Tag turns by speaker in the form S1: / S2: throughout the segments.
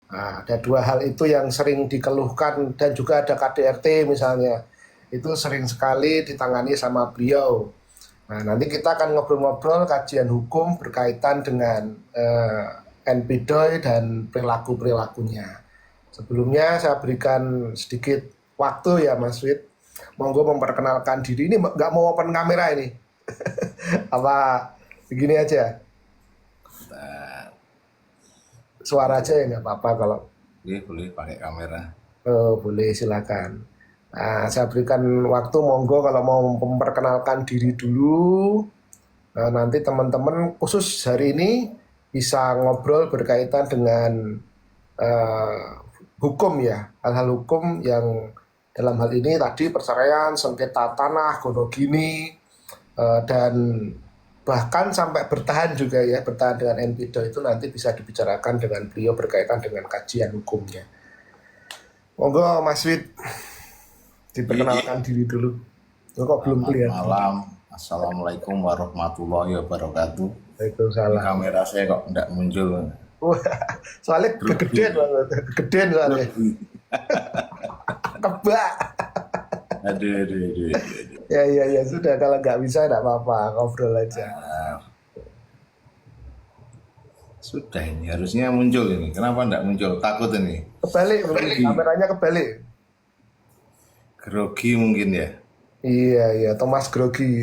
S1: Nah, ada dua hal itu yang sering dikeluhkan dan juga ada KDRT misalnya. Itu sering sekali ditangani sama beliau. Nah, nanti kita akan ngobrol-ngobrol kajian hukum berkaitan dengan NPDOI dan perilaku-perilakunya. Sebelumnya saya berikan sedikit waktu ya Mas Wid. Monggo memperkenalkan diri. Ini nggak mau open kamera ini. Apa begini aja?
S2: Nah,
S1: Suara aja ya nggak apa-apa kalau
S2: boleh pakai kamera.
S1: boleh silakan. Nah, saya berikan waktu monggo kalau mau memperkenalkan diri dulu. Nah, nanti teman-teman khusus hari ini bisa ngobrol berkaitan dengan eh, hukum ya, hal-hal hukum yang dalam hal ini tadi perceraian, sengketa tanah, gonogini, dan bahkan sampai bertahan juga ya, bertahan dengan NPDO itu nanti bisa dibicarakan dengan beliau berkaitan dengan kajian hukumnya. Monggo Mas Wid
S2: Iya,
S1: diperkenalkan diri dulu. Oh, kok belum
S2: selamat
S1: kelihatan?
S2: malam. Assalamualaikum warahmatullahi wabarakatuh. Ini
S1: Waalaikumsalam.
S2: kamera saya kok enggak muncul.
S1: Wah, soalnya kegedean
S2: Grogi.
S1: banget, kegedean soalnya.
S2: Grogi.
S1: Kebak.
S2: Aduh.
S1: Ya, ya, ya, sudah kalau nggak bisa nggak apa-apa, ngobrol aja.
S2: Sudah ini harusnya muncul ini. Kenapa enggak muncul? Takut ini.
S1: Kebalik mungkin,
S2: Grogi.
S1: kameranya kebalik.
S2: Grogi mungkin ya.
S1: Iya, iya, Thomas Grogi.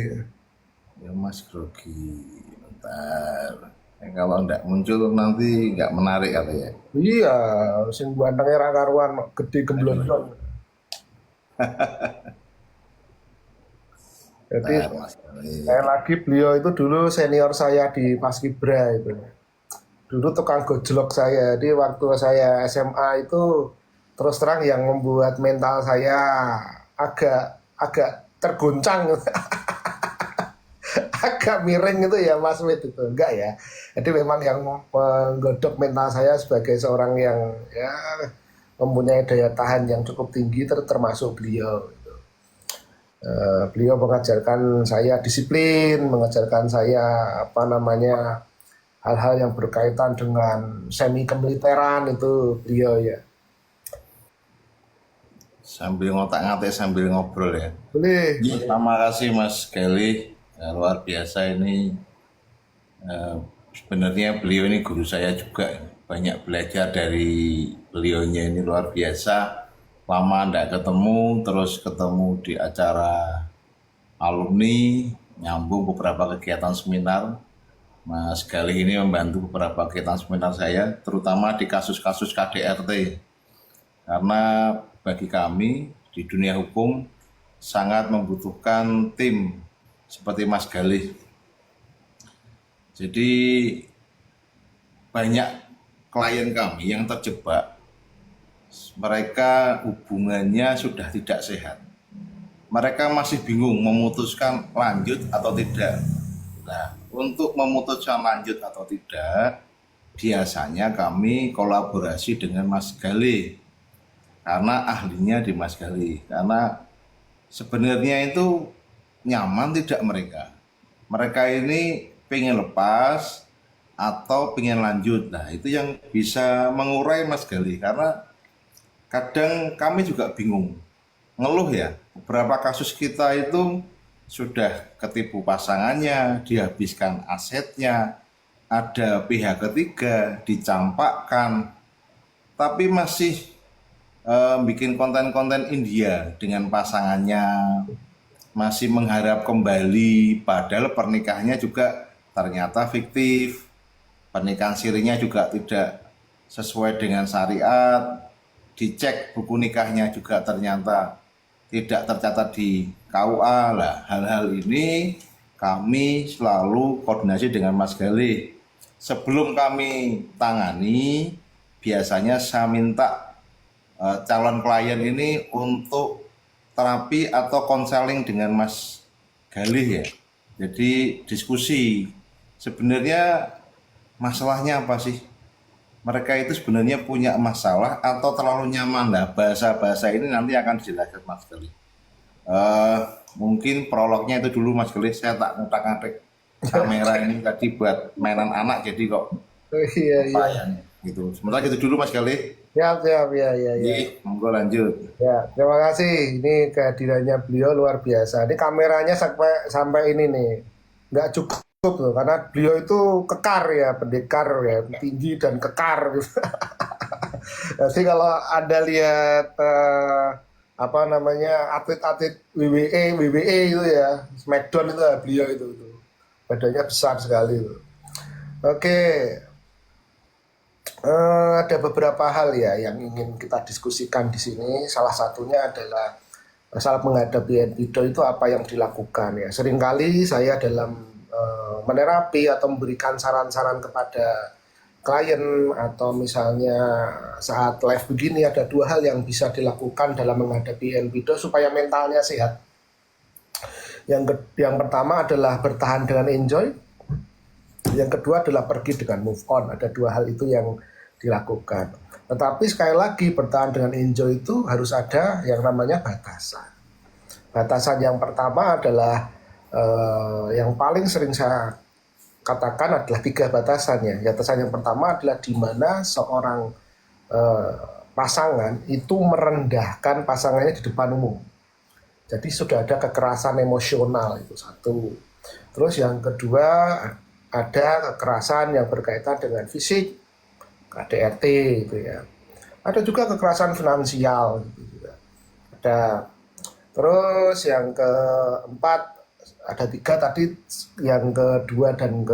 S2: Ya Mas grogi. Bentar. Kalau enggak muncul nanti enggak menarik kata ya.
S1: Iya, sing gantengnya ra karuan, gede gemblondong.
S2: Aduh.
S1: Jadi
S2: Bentar Mas.
S1: saya lagi beliau itu dulu senior saya di Paskibra itu. Dulu tukang gojlok saya. Jadi waktu saya SMA itu terus terang yang membuat mental saya agak agak terguncang, agak miring itu ya Mas Wid itu. Enggak ya. Jadi memang yang menggodok mental saya sebagai seorang yang ya mempunyai daya tahan yang cukup tinggi termasuk beliau. Beliau mengajarkan saya disiplin, mengajarkan saya apa namanya hal-hal yang berkaitan dengan semi kemiliteran itu beliau ya.
S2: Sambil ngotak-ngatik sambil ngobrol ya.
S1: Boleh,
S2: Ya,
S1: boleh.
S2: terima kasih Mas Kelly. Ya, luar biasa ini. eh, Sebenarnya beliau ini guru saya juga. Banyak belajar dari beliaunya ini luar biasa. Lama tidak ketemu, terus ketemu di acara alumni, nyambung beberapa kegiatan seminar. Mas Galih ini membantu beberapa kegiatan seminar saya, terutama di kasus-kasus KDRT. Karena bagi kami di dunia hukum sangat membutuhkan tim seperti Mas Galih. Jadi banyak klien kami yang terjebak, mereka hubungannya sudah tidak sehat. Mereka masih bingung memutuskan lanjut atau tidak. Nah, untuk memutuskan lanjut atau tidak, biasanya kami kolaborasi dengan Mas Galih karena ahlinya di Mas Galih. Karena sebenarnya itu nyaman tidak mereka. Mereka ini pengen lepas atau pengen lanjut. Nah, itu yang bisa mengurai Mas Galih karena kadang kami juga bingung ngeluh ya, beberapa kasus kita itu sudah ketipu pasangannya, dihabiskan asetnya, ada pihak ketiga dicampakkan, tapi masih bikin konten-konten India dengan pasangannya, masih mengharap kembali, padahal pernikahannya juga ternyata fiktif, pernikahan sirinya juga tidak sesuai dengan syariat, dicek buku nikahnya juga ternyata tidak tercatat di KUA lah. Hal-hal ini kami selalu koordinasi dengan Mas Galih. Sebelum kami tangani, biasanya saya minta calon klien ini untuk terapi atau konseling dengan Mas Galih ya. Jadi diskusi. Sebenarnya masalahnya apa sih? Mereka itu sebenarnya punya masalah atau terlalu nyaman lah. Bahasa-bahasa ini nanti akan dijelaskan Mas Galih. Eh, Mungkin prolognya itu dulu Mas Galih, saya tak ngutak-ngatik kamera ini tadi buat mainan anak jadi kok
S1: Oh, iya,
S2: apa
S1: iya.
S2: ya gitu. Sementara gitu dulu Mas Galih.
S1: Siap, siap, ya, ya, ya.
S2: Monggo lanjut.
S1: Ya, terima kasih. Ini kehadirannya beliau luar biasa. Ini kameranya sampai sampai ini nih, nggak cukup loh, karena beliau itu kekar ya, pendekar ya, tinggi dan kekar. Gitu. Jadi kalau Anda lihat apa namanya atlet-atlet WWE itu ya, Smackdown itu ya, beliau itu, badannya besar sekali. Loh. Oke, ada beberapa hal ya yang ingin kita diskusikan di sini. Salah satunya adalah saat menghadapi NPIDO itu apa yang dilakukan ya. Seringkali saya dalam menerapi atau memberikan saran-saran kepada klien atau misalnya saat live begini ada dua hal yang bisa dilakukan dalam menghadapi NPIDO supaya mentalnya sehat. Yang pertama adalah bertahan dengan enjoy. Yang kedua adalah pergi dengan move on. Ada dua hal itu yang dilakukan. Tetapi sekali lagi bertahan dengan enjoy itu harus ada yang namanya batasan. Batasan yang pertama adalah yang paling sering saya katakan adalah 3 batasannya. Batasan yang pertama adalah di mana seorang pasangan itu merendahkan pasangannya di depan umum. Jadi sudah ada kekerasan emosional itu satu. Terus yang kedua ada kekerasan yang berkaitan dengan fisik, KDRT gitu ya. Ada juga kekerasan finansial gitu ya. Ada. Terus yang keempat ada 3 tadi, yang kedua dan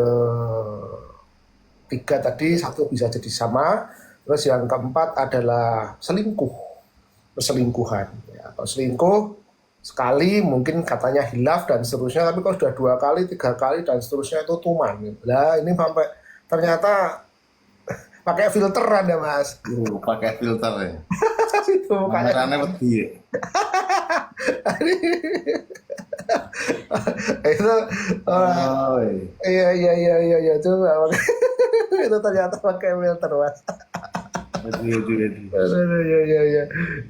S1: ketiga tadi satu bisa jadi sama. Terus yang keempat adalah perselingkuhan ya, atau selingkuh sekali mungkin katanya hilaf dan seterusnya, tapi kalau sudah 2 kali 3 kali dan seterusnya itu tuman gitu. Lah ini sampai ternyata pakai filter ada Mas.
S2: Pakai filter ya.
S1: Itu
S2: kameranya wedi ya.
S1: Itu iya itu itu ternyata pakai filter Mas. Iya.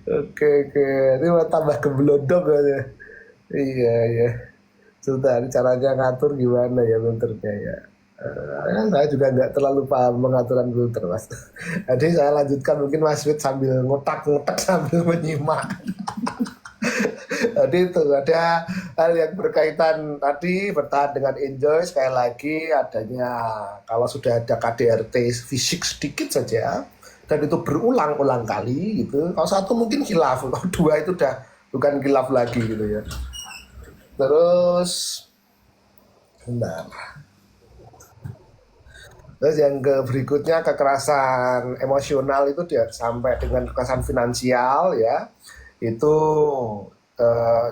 S1: Oke. Ini mau tambah geblodok aja. Iya. Sudah, caranya ngatur gimana ya filternya ya. Saya juga nggak terlalu paham pengaturan filter Mas. Jadi saya lanjutkan mungkin Mas Wid sambil ngotak-ngotak sambil menyimak. Jadi itu ada hal yang berkaitan tadi bertahan dengan enjoy, sekali lagi adanya kalau sudah ada KDRT fisik sedikit saja dan itu berulang-ulang kali gitu. Kalau satu mungkin khilaf, kalau 2 itu udah bukan khilaf lagi gitu ya. Terus yang berikutnya kekerasan emosional itu dia sampai dengan kekerasan finansial ya. Itu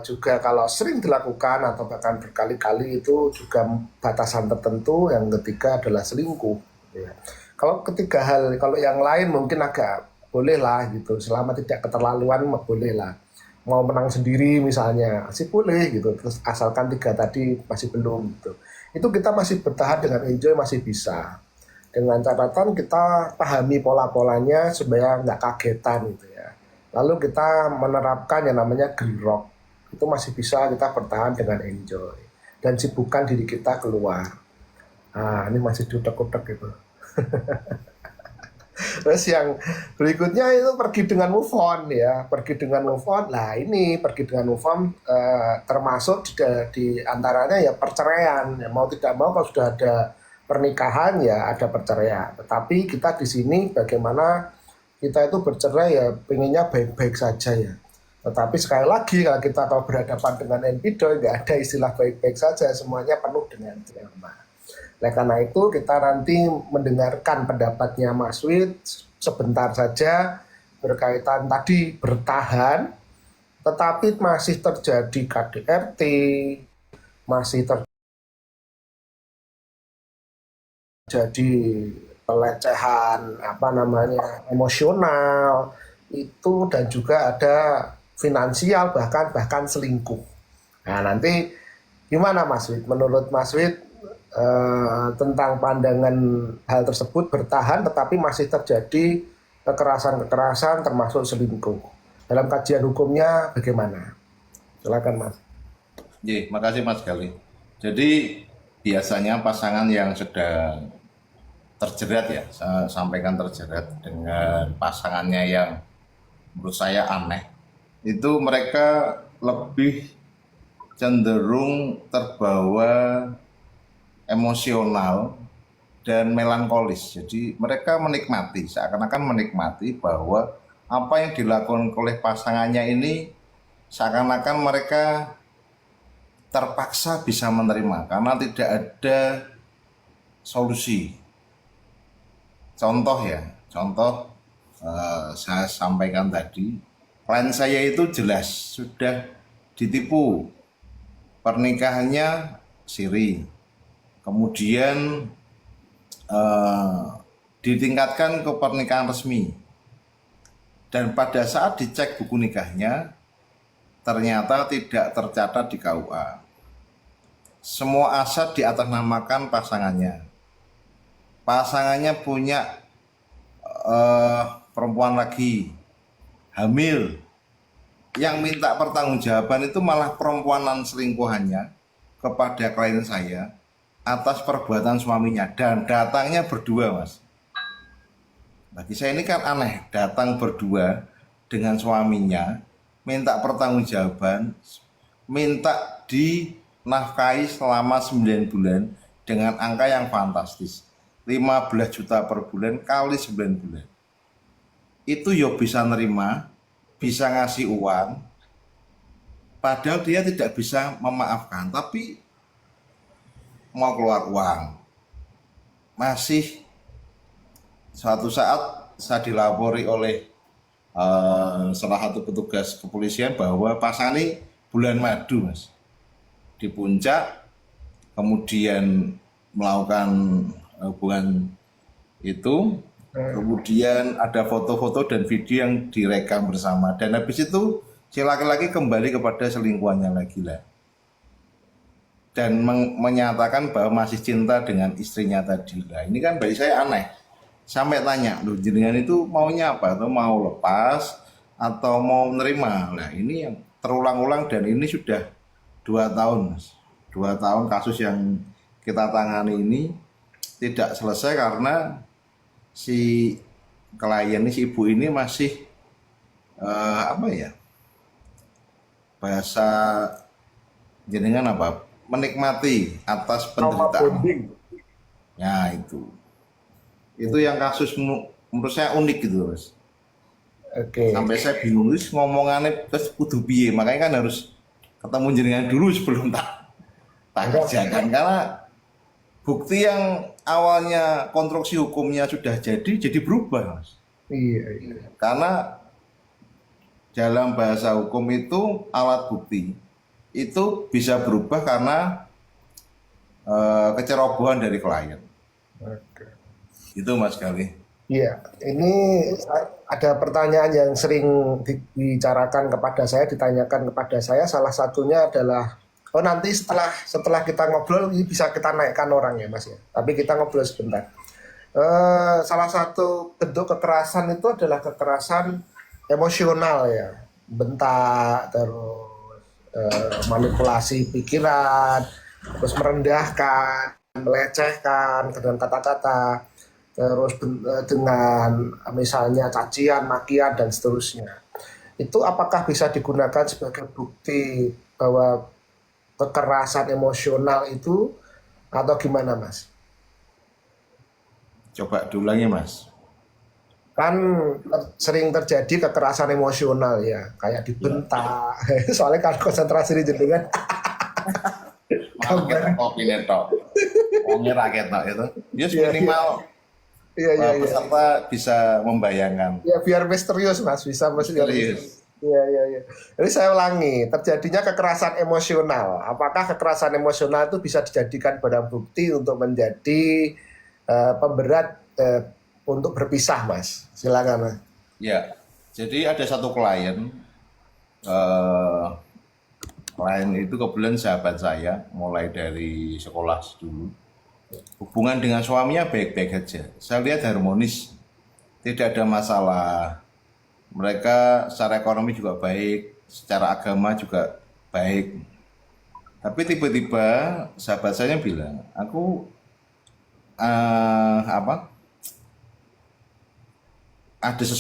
S1: juga kalau sering dilakukan atau bahkan berkali-kali itu juga batasan tertentu. Yang ketiga adalah selingkuh ya. Kalau ketiga hal, kalau yang lain mungkin agak boleh lah gitu, selama tidak keterlaluan boleh lah. Mau menang sendiri misalnya sih boleh gitu, terus asalkan 3 tadi masih belum gitu. Itu kita masih bertahan dengan enjoy masih bisa. Dengan catatan kita pahami pola-polanya supaya nggak kagetan gitu ya. Lalu kita menerapkan yang namanya grok. Itu masih bisa kita bertahan dengan enjoy. Dan sibukkan diri kita keluar. Nah, ini masih dutek-dutek gitu. Terus yang berikutnya itu pergi dengan move on ya. Pergi dengan move on. Nah ini pergi dengan move on termasuk di antaranya ya perceraian. Ya, mau tidak mau kalau sudah ada pernikahan ya ada perceraian. Tetapi kita di sini bagaimana kita itu bercerai ya pengennya baik-baik saja ya. Tetapi sekali lagi kalau berhadapan dengan NPIDO nggak ada istilah baik-baik saja, semuanya penuh dengan drama. Oleh karena itu kita nanti mendengarkan pendapatnya Mas Wid sebentar saja berkaitan tadi bertahan, tetapi masih terjadi KDRT, masih terjadi pelecehan emosional itu dan juga ada finansial bahkan selingkuh. Nah nanti gimana Mas Wid? Menurut Mas Wid tentang pandangan hal tersebut bertahan tetapi masih terjadi kekerasan termasuk selingkuh. Dalam kajian hukumnya bagaimana? Silakan Mas.
S2: Makasih Mas Gali. Jadi biasanya pasangan yang sedang terjerat ya, saya sampaikan terjerat dengan pasangannya yang menurut saya aneh. Itu mereka lebih cenderung terbawa emosional dan melankolis. Jadi mereka menikmati, seakan-akan menikmati bahwa apa yang dilakukan oleh pasangannya ini seakan-akan mereka terpaksa bisa menerima karena tidak ada solusi. Contoh ya, saya sampaikan tadi, klien saya itu jelas sudah ditipu, pernikahannya siri, kemudian ditingkatkan ke pernikahan resmi, dan pada saat dicek buku nikahnya ternyata tidak tercatat di KUA. Semua aset diatasnamakan pasangannya. Pasangannya punya perempuan lagi, hamil. Yang minta pertanggungjawaban itu malah perempuanan selingkuhannya kepada klien saya atas perbuatan suaminya, dan datangnya berdua, Mas. Bagi saya ini kan aneh, datang berdua dengan suaminya, minta pertanggungjawaban, minta dinafkahi selama 9 bulan dengan angka yang fantastis. 15 juta per bulan kali 9 bulan. Itu ya bisa nerima, bisa ngasih uang, padahal dia tidak bisa memaafkan, tapi mau keluar uang. Masih suatu saat saya dilapori oleh salah satu petugas kepolisian bahwa pasangan ini bulan madu, Mas, di puncak, kemudian melakukan hubungan itu, kemudian ada foto-foto dan video yang direkam bersama, dan habis itu si laki-laki kembali kepada selingkuhannya lagi lah, dan menyatakan bahwa masih cinta dengan istrinya tadi lah. Ini kan bagi saya aneh. Sampai tanya, loh jenengan itu maunya apa? Atau mau lepas atau mau menerima? Nah ini yang terulang-ulang, dan ini sudah 2 tahun, Mas. 2 tahun kasus yang kita tangani ini tidak selesai karena si klien ini, si ibu ini masih apa ya, bahasa jenengan apa, menikmati atas penderitaan. Ya itu yang kasus menurut saya unik gitu, Mas.
S1: Oke.
S2: Sampai saya bingung terus ngomongannya terus kudu piye, makanya kan harus ketemu jenengan dulu sebelum tak kerjakan, karena bukti yang awalnya konstruksi hukumnya sudah jadi berubah, Mas.
S1: Iya.
S2: Karena dalam bahasa hukum itu alat bukti itu bisa berubah karena kecerobohan dari klien.
S1: Oke.
S2: Itu, Mas Gali.
S1: Iya, ini ada pertanyaan yang sering dibicarakan kepada saya, ditanyakan kepada saya. Salah satunya adalah, oh nanti setelah kita ngobrol ini bisa kita naikkan orang ya, Mas ya. Tapi kita ngobrol sebentar. Salah satu bentuk kekerasan itu adalah kekerasan emosional ya, bentak, terus manipulasi pikiran, terus merendahkan, melecehkan dengan kata-kata, terus dengan misalnya cacian, makian, dan seterusnya. Itu apakah bisa digunakan sebagai bukti bahwa kekerasan emosional itu, atau gimana, Mas?
S2: Coba diulangi, Mas.
S1: Kan sering terjadi kekerasan emosional ya, kayak dibentak. Soalnya kalau konsentrasi di jenengan
S2: Kopi netok. Wongnya rakyat itu. Yes, minimal
S1: Iya.
S2: peserta bisa membayangkan.
S1: Ya biar misterius, Mas, bisa misterius. Iya. Jadi saya ulangi, terjadinya kekerasan emosional. Apakah kekerasan emosional itu bisa dijadikan barang bukti untuk menjadi pemberat untuk berpisah, Mas? Silakan, Mas.
S2: Ya, jadi ada satu klien itu kebetulan sahabat saya, mulai dari sekolah dulu. Hubungan dengan suaminya baik-baik aja. Saya lihat harmonis, tidak ada masalah. Mereka secara ekonomi juga baik, secara agama juga baik. Tapi tiba-tiba sahabat saya bilang, aku ada